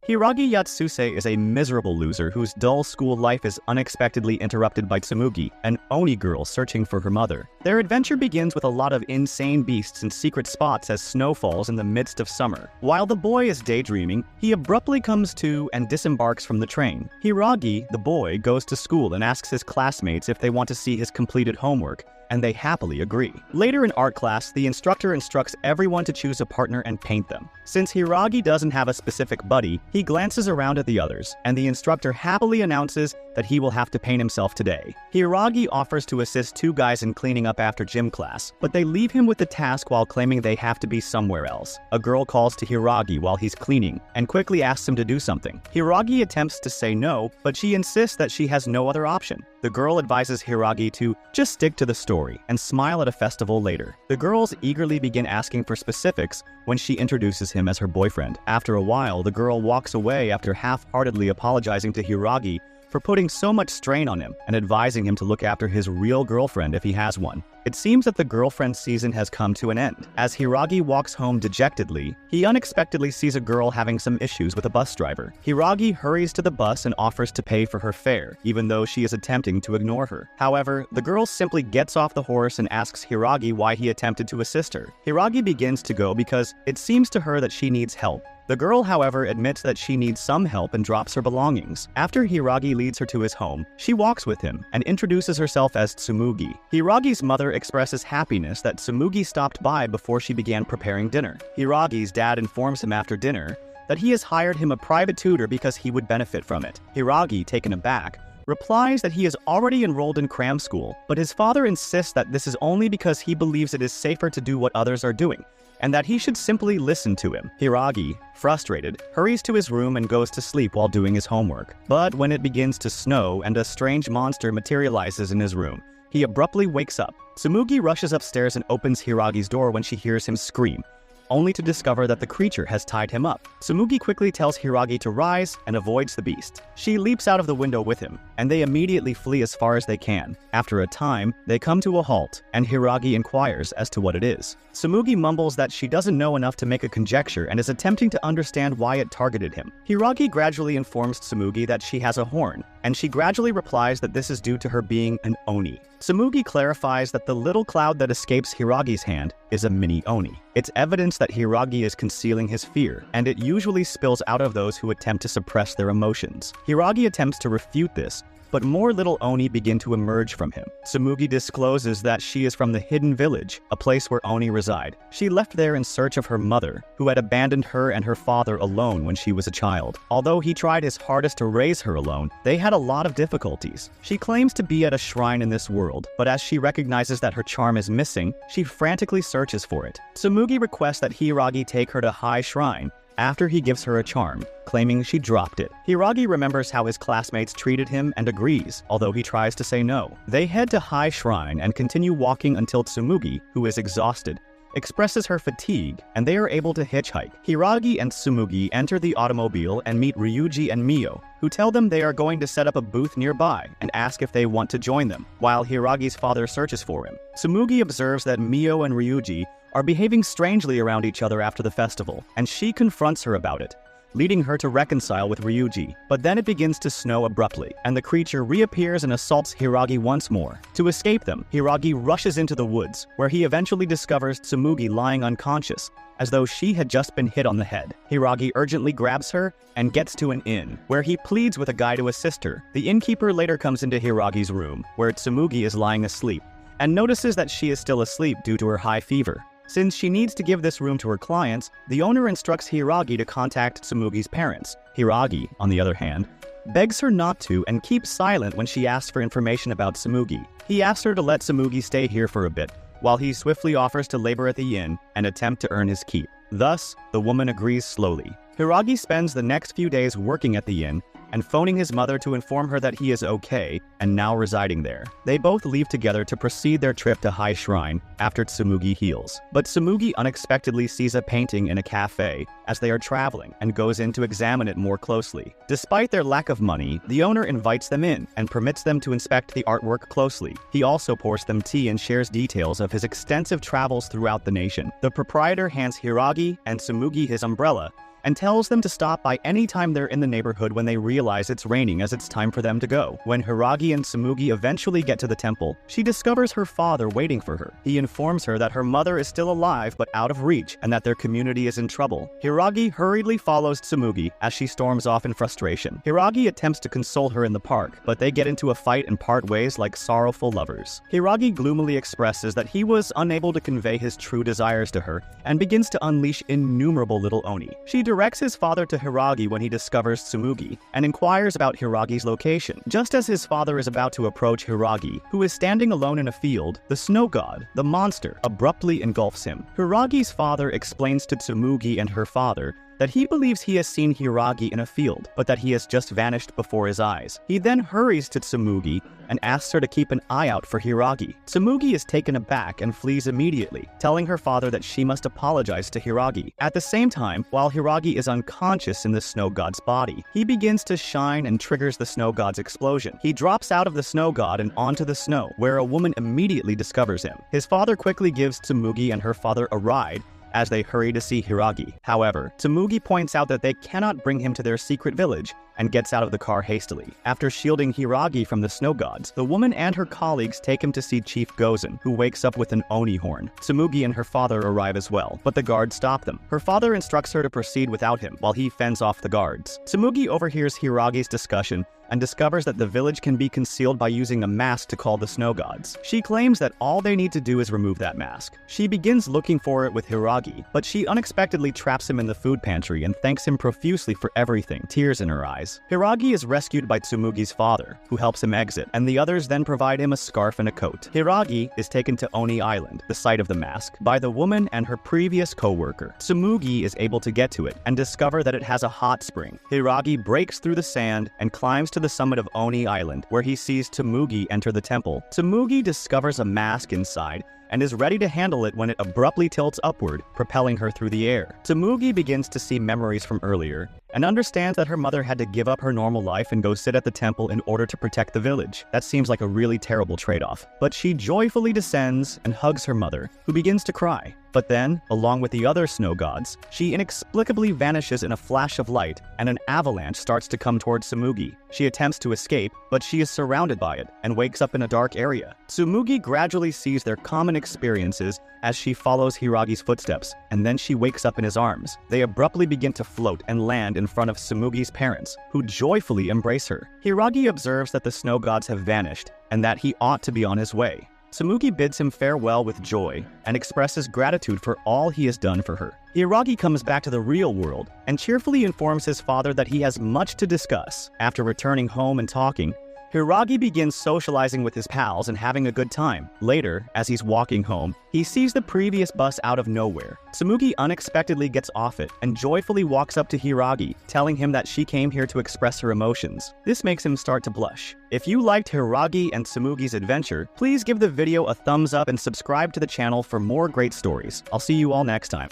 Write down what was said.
Hiragi Yatsuse is a miserable loser whose dull school life is unexpectedly interrupted by Tsumugi, an Oni girl searching for her mother. Their adventure begins with a lot of insane beasts and secret spots as snow falls in the midst of summer. While the boy is daydreaming, he abruptly comes to and disembarks from the train. Hiragi, the boy, goes to school and asks his classmates if they want to see his completed homework, and they happily agree. Later in art class, the instructor instructs everyone to choose a partner and paint them. Since Hiragi doesn't have a specific buddy, he glances around at the others, and the instructor happily announces that he will have to paint himself today. Hiragi offers to assist two guys in cleaning up after gym class, but they leave him with the task while claiming they have to be somewhere else. A girl calls to Hiragi while he's cleaning and quickly asks him to do something. Hiragi attempts to say no, but she insists that she has no other option. The girl advises Hiragi to just stick to the story and smile at a festival later. The girls eagerly begin asking for specifics when she introduces him as her boyfriend. After a while, the girl walks away after half-heartedly apologizing to Hiragi for putting so much strain on him and advising him to look after his real girlfriend if he has one. It seems that the girlfriend season has come to an end. As Hiragi walks home dejectedly, he unexpectedly sees a girl having some issues with a bus driver. Hiragi hurries to the bus and offers to pay for her fare, even though she is attempting to ignore her. However, the girl simply gets off the horse and asks Hiragi why he attempted to assist her. Hiragi begins to go because it seems to her that she needs help. The girl, however, admits that she needs some help and drops her belongings. After Hiragi leads her to his home, she walks with him and introduces herself as Tsumugi. Hiragi's mother expresses happiness that Tsumugi stopped by before she began preparing dinner. Hiragi's dad informs him after dinner that he has hired him a private tutor because he would benefit from it. Hiragi, taken aback, replies that he is already enrolled in cram school, but his father insists that this is only because he believes it is safer to do what others are doing, and that he should simply listen to him. Hiragi, frustrated, hurries to his room and goes to sleep while doing his homework. But when it begins to snow and a strange monster materializes in his room, he abruptly wakes up. Tsumugi rushes upstairs and opens Hiragi's door when she hears him scream, only to discover that the creature has tied him up. Tsumugi quickly tells Hiragi to rise and avoids the beast. She leaps out of the window with him, and they immediately flee as far as they can. After a time, they come to a halt, and Hiragi inquires as to what it is. Tsumugi mumbles that she doesn't know enough to make a conjecture and is attempting to understand why it targeted him. Hiragi gradually informs Tsumugi that she has a horn, and she gradually replies that this is due to her being an Oni. Tsumugi clarifies that the little cloud that escapes Hiragi's hand is a mini Oni. It's evidence that Hiragi is concealing his fear, and it usually spills out of those who attempt to suppress their emotions. Hiragi attempts to refute this, but more little Oni begin to emerge from him. Tsumugi discloses that she is from the Hidden Village, a place where Oni reside. She left there in search of her mother, who had abandoned her and her father alone when she was a child. Although he tried his hardest to raise her alone, they had a lot of difficulties. She claims to be at a shrine in this world, but as she recognizes that her charm is missing, she frantically searches for it. Tsumugi requests that Hiragi take her to High Shrine, after he gives her a charm, claiming she dropped it. Hiragi remembers how his classmates treated him and agrees, although he tries to say no. They head to High Shrine and continue walking until Tsumugi, who is exhausted, expresses her fatigue, and they are able to hitchhike. Hiragi and Tsumugi enter the automobile and meet Ryuji and Mio, who tell them they are going to set up a booth nearby and ask if they want to join them, while Hiragi's father searches for him. Tsumugi observes that Mio and Ryuji are behaving strangely around each other after the festival, and she confronts her about it, leading her to reconcile with Ryuji. But then it begins to snow abruptly, and the creature reappears and assaults Hiragi once more. To escape them, Hiragi rushes into the woods, where he eventually discovers Tsumugi lying unconscious, as though she had just been hit on the head. Hiragi urgently grabs her and gets to an inn, where he pleads with a guy to assist her. The innkeeper later comes into Hiragi's room, where Tsumugi is lying asleep, and notices that she is still asleep due to her high fever. Since she needs to give this room to her clients, the owner instructs Hiragi to contact Tsumugi's parents. Hiragi, on the other hand, begs her not to and keeps silent when she asks for information about Tsumugi. He asks her to let Tsumugi stay here for a bit, while he swiftly offers to labor at the inn and attempt to earn his keep. Thus, the woman agrees slowly. Hiragi spends the next few days working at the inn and phoning his mother to inform her that he is okay and now residing there. They both leave together to proceed their trip to High Shrine after Tsumugi heals. But Tsumugi unexpectedly sees a painting in a cafe as they are traveling and goes in to examine it more closely. Despite their lack of money, the owner invites them in and permits them to inspect the artwork closely. He also pours them tea and shares details of his extensive travels throughout the nation. The proprietor hands Hiragi and Tsumugi his umbrella and tells them to stop by any time they're in the neighborhood when they realize it's raining, as it's time for them to go. When Hiragi and Tsumugi eventually get to the temple, she discovers her father waiting for her. He informs her that her mother is still alive but out of reach and that their community is in trouble. Hiragi hurriedly follows Tsumugi as she storms off in frustration. Hiragi attempts to console her in the park, but they get into a fight and part ways like sorrowful lovers. Hiragi gloomily expresses that he was unable to convey his true desires to her and begins to unleash innumerable little oni. She directs his father to Hiragi when he discovers Tsumugi and inquires about Hiragi's location. Just as his father is about to approach Hiragi, who is standing alone in a field, the snow god, the monster, abruptly engulfs him. Hiragi's father explains to Tsumugi and her father that he believes he has seen Hiragi in a field, but that he has just vanished before his eyes. He then hurries to Tsumugi and asks her to keep an eye out for Hiragi. Tsumugi is taken aback and flees immediately, telling her father that she must apologize to Hiragi. At the same time, while Hiragi is unconscious in the snow god's body, he begins to shine and triggers the snow god's explosion. He drops out of the snow god and onto the snow, where a woman immediately discovers him. His father quickly gives Tsumugi and her father a ride as they hurry to see Hiragi. However, Tsumugi points out that they cannot bring him to their secret village and gets out of the car hastily. After shielding Hiragi from the snow gods, the woman and her colleagues take him to see Chief Gozen, who wakes up with an oni horn. Tsumugi and her father arrive as well, but the guards stop them. Her father instructs her to proceed without him while he fends off the guards. Tsumugi overhears Hiragi's discussion and discovers that the village can be concealed by using a mask to call the snow gods. She claims that all they need to do is remove that mask. She begins looking for it with Hiragi, but she unexpectedly traps him in the food pantry and thanks him profusely for everything, tears in her eyes. Hiragi is rescued by Tsumugi's father, who helps him exit, and the others then provide him a scarf and a coat. Hiragi is taken to Oni Island, the site of the mask, by the woman and her previous co-worker. Tsumugi is able to get to it and discover that it has a hot spring. Hiragi breaks through the sand and climbs to the summit of Oni Island, where he sees Tsumugi enter the temple. Tsumugi discovers a mask inside and is ready to handle it when it abruptly tilts upward, propelling her through the air. Tsumugi begins to see memories from earlier and understands that her mother had to give up her normal life and go sit at the temple in order to protect the village. That seems like a really terrible trade-off. But she joyfully descends and hugs her mother, who begins to cry. But then, along with the other snow gods, she inexplicably vanishes in a flash of light, and an avalanche starts to come towards Tsumugi. She attempts to escape, but she is surrounded by it and wakes up in a dark area. Tsumugi gradually sees their common experiences as she follows Hiragi's footsteps, and then she wakes up in his arms. They abruptly begin to float and land in front of Tsumugi's parents, who joyfully embrace her. Hiragi observes that the snow gods have vanished, and that he ought to be on his way. Tsumugi bids him farewell with joy and expresses gratitude for all he has done for her. Hiragi comes back to the real world and cheerfully informs his father that he has much to discuss. After returning home and talking, Hiragi begins socializing with his pals and having a good time. Later, as he's walking home, he sees the previous bus out of nowhere. Tsumugi unexpectedly gets off it and joyfully walks up to Hiragi, telling him that she came here to express her emotions. This makes him start to blush. If you liked Hiragi and Tsumugi's adventure, please give the video a thumbs up and subscribe to the channel for more great stories. I'll see you all next time.